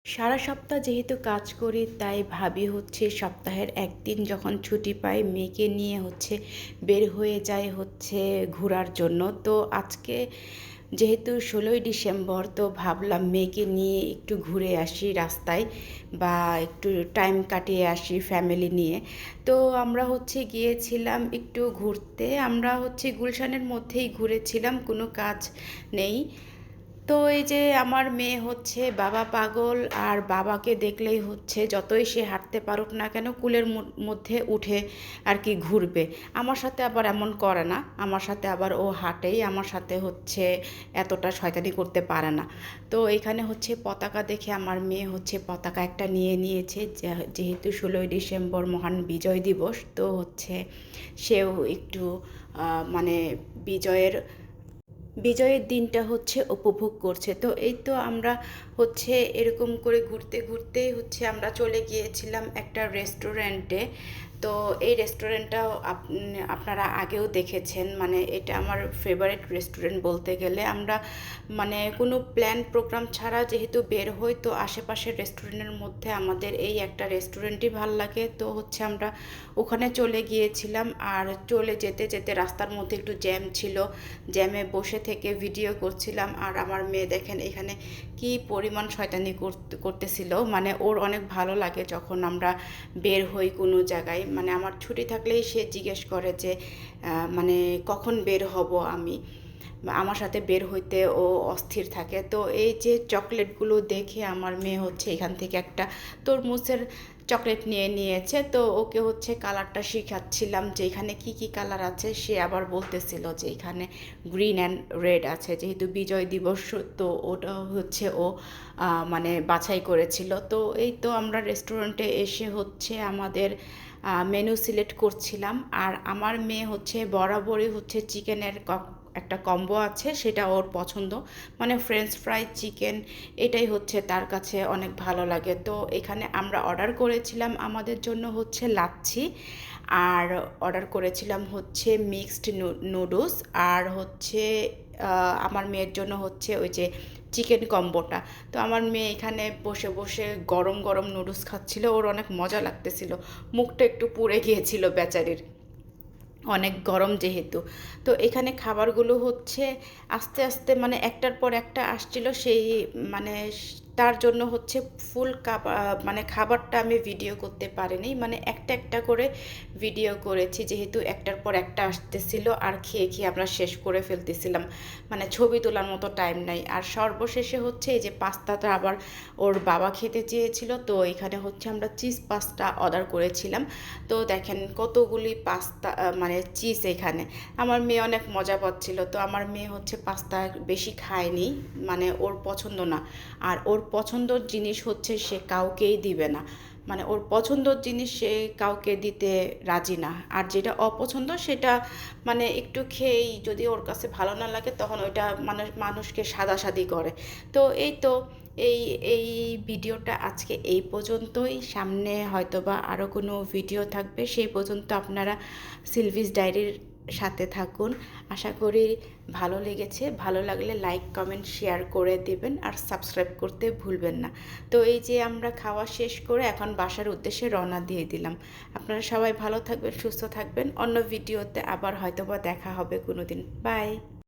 সারা সপ্তাহ যেহেতু কাজ করি তাই ভাবি হচ্ছে সপ্তাহের একদিন যখন ছুটি পাই মেয়েকে নিয়ে হচ্ছে বের হয়ে যায় হচ্ছে ঘোরার জন্য। তো আজকে যেহেতু 16ই ডিসেম্বর, তো ভাবলাম মেয়েকে নিয়ে একটু ঘুরে আসি রাস্তায় বা একটু টাইম কাটিয়ে আসি ফ্যামিলি নিয়ে। তো আমরা হচ্ছে গিয়েছিলাম একটু ঘুরতে, আমরা হচ্ছে গুলশানের মধ্যেই ঘুরেছিলাম, কোনো কাজ নেই। তো এই যে আমার মেয়ে হচ্ছে বাবা পাগল, আর বাবাকে দেখলেই হচ্ছে যতই সে হাঁটতে পারুক না কেন কুলের মধ্যে উঠে আর কি ঘুরবে। আমার সাথে আবার এমন করে না, আমার সাথে আবার ও হাঁটেই, আমার সাথে হচ্ছে এতটা শয়তানি করতে পারে না। তো এখানে হচ্ছে পতাকা দেখে আমার মেয়ে হচ্ছে পতাকা একটা নিয়ে নিয়েছে, যেহেতু 16ই ডিসেম্বর মহান বিজয় দিবস, তো হচ্ছে সেও একটু মানে বিজয়ের বিজয়ের দিনটা হচ্ছে উপভোগ করছে। তো এই তো আমরা হচ্ছে এরকম করে ঘুরতে ঘুরতেই হচ্ছে আমরা চলে গিয়েছিলাম একটা রেস্টুরেন্টে। তো এই রেস্টুরেন্টটাও আপনারা আগেও দেখেছেন, মানে এটা আমার ফেভারিট রেস্টুরেন্ট বলতে গেলে। আমরা মানে কোনো প্ল্যান প্রোগ্রাম ছাড়া যেহেতু বের হই, তো আশেপাশের রেস্টুরেন্টের মধ্যে আমাদের এই একটা রেস্টুরেন্টই ভাল লাগে। তো হচ্ছে আমরা ওখানে চলে গিয়েছিলাম, আর চলে যেতে যেতে রাস্তার মধ্যে একটু জ্যাম ছিল, জ্যামে বসে থেকে ভিডিও করছিলাম। আর আমার মেয়ে দেখেন এখানে কি পরিমাণ শয়তানি করতেছিল, মানে ওর অনেক ভালো লাগে যখন আমরা বের হই কোনো জায়গায়। মানে আমার ছুটি থাকলেই সে জিজ্ঞেস করে যে মানে কখন বের হব আমি, আমার সাথে বের হইতে ও অস্থির থাকে। তো এই যে চকলেটগুলো দেখে আমার মেয়ে হচ্ছে এখান থেকে একটা তরমুজের চকলেট নিয়ে নিয়েছে। তো ওকে হচ্ছে কালারটা শিখাচ্ছিলাম যে এখানে কি কি কালার আছে। সে আবার বলতেছিল যে এখানে গ্রিন অ্যান্ড রেড আছে, যেহেতু বিজয় দিবস, তো ওটা হচ্ছে ও মানে বাছাই করেছিল। তো এই তো আমরা রেস্টুরেন্টে এসে হচ্ছে আমাদের মেনু সিলেক্ট করছিলাম। আর আমার মেয়ে হচ্ছে বরাবরই হচ্ছে চিকেনের একটা কম্বো আছে, সেটা ওর পছন্দ, মানে ফ্রেঞ্চ ফ্রাই চিকেন, এটাই হচ্ছে তার কাছে অনেক ভালো লাগে। তো এখানে আমরা অর্ডার করেছিলাম আমাদের জন্য হচ্ছে লাচ্ছি, আর অর্ডার করেছিলাম হচ্ছে মিক্সড নুডলস, আর হচ্ছে আমার মেয়ের জন্য হচ্ছে ওই যে চিকেন কম্বোটা। তো আমার মেয়ে এখানে বসে বসে গরম গরম নুডলস খাচ্ছিল, ওর অনেক মজা লাগতেছিল, মুখটা একটু পুড়ে গিয়েছিল বেচারির, অনেক গরম যেহেতু। তো এখানে খাবারগুলো হচ্ছে আস্তে আস্তে মানে একটার পর একটা আসছিল, সেই মানে তার জন্য হচ্ছে ফুল মানে খাবারটা আমি ভিডিও করতে পারিনি, মানে একটা একটা করে ভিডিও করেছি, যেহেতু একটার পর একটা আসতেছিল আর খেয়ে খেয়ে আমরা শেষ করে ফেলতেছিলাম, মানে ছবি তোলার মতো টাইম নাই। আর সর্বশেষে হচ্ছে এই যে পাস্তাটা আবার ওর বাবা খেতে চেয়েছিল, তো এখানে হচ্ছে আমরা চিজ পাস্তা অর্ডার করেছিলাম। তো দেখেন কতগুলি পাস্তা মানে চিজ এখানে। আমার মেয়ে অনেক মজা পাচ্ছিল। তো আমার মেয়ে হচ্ছে পাস্তা বেশি খায়নি, মানে ওর পছন্দ না। আর ওর পছন্দর জিনিস হচ্ছে সে কাউকেই দিবে না, মানে ওর পছন্দর জিনিস সে কাউকে দিতে রাজি না। আর যেটা অপছন্দ সেটা মানে একটু খেয়েই যদি ওর কাছে ভালো না লাগে তখন ওইটা মানুষকে সাদাসাদি করে। তো এই তো এই এই ভিডিওটা আজকে এই পর্যন্তই। সামনে হয়তোবা আরও কোনো ভিডিও থাকবে, সেই পর্যন্ত আপনারা সিলভিস ডায়েরির সাথে থাকুন। আশা করি ভালো লেগেছে, ভালো লাগলে লাইক কমেন্ট শেয়ার করে দেবেন, আর সাবস্ক্রাইব করতে ভুলবেন না। তো এই যে আমরা খাওয়া শেষ করে এখন বাসার উদ্দেশ্যে রওনা দিয়ে দিলাম। আপনারা সবাই ভালো থাকবেন, সুস্থ থাকবেন। অন্য ভিডিওতে আবার হয়তোবা দেখা হবে কোনো দিন। বাই।